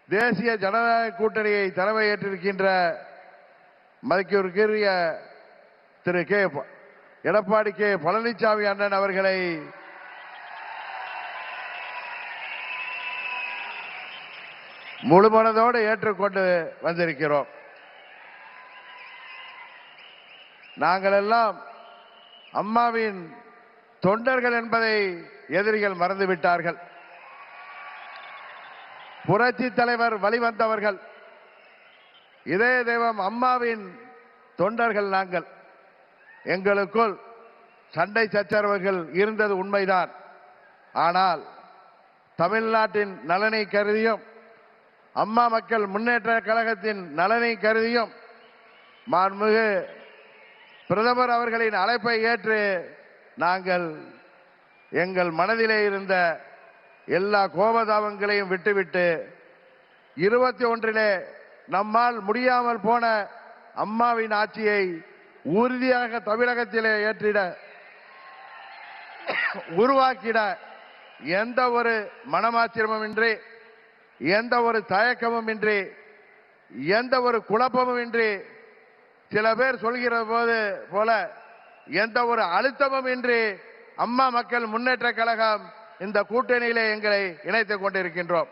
தேசிய ஜனநாயக கூட்டணியை தலைமையேற்றிருக்கின்ற மதிப்பிற்குரிய திரு எடப்பாடி கே பழனிசாமி அண்ணன் அவர்களை முழுமனதோடு ஏற்றுக்கொண்டு வந்திருக்கிறோம். நாங்கள் எல்லாம் அம்மாவின் தொண்டர்கள் என்பதை எதிரிகள் மறந்துவிட்டார்கள். புரட்சி தலைவர் வழிவந்தவர்கள், இதய தெய்வம் அம்மாவின் தொண்டர்கள் நாங்கள். எங்களுக்குள் சண்டை சச்சரவுகள் இருந்தது உண்மைதான். ஆனால் தமிழ்நாட்டின் நலனை கருதியும் அம்மா மக்கள் முன்னேற்ற கழகத்தின் நலனை கருதியும் மாண்புமிகு பிரதமர் அவர்களின் அழைப்பை ஏற்று நாங்கள் எங்கள் மனதிலே இருந்த எல்லா கோபதாபங்களையும் விட்டுவிட்டு 21 நம்மால் முடியாமல் போன அம்மாவின் ஆட்சியை உறுதியாக தமிழகத்திலே ஏற்றிட உருவாக்கிட எந்த ஒரு மனமாச்சரியமுமின்றி, எந்த ஒரு தயக்கமும் இன்றி, எந்த ஒரு குழப்பமும் இன்றி, சில பேர் சொல்கிற போல எந்த ஒரு அழுத்தமும் இன்றி அம்மா மக்கள் முன்னேற்ற கழகம் இந்த கூட்டணியிலே எங்களை இணைத்துக் கொண்டிருக்கின்றோம்.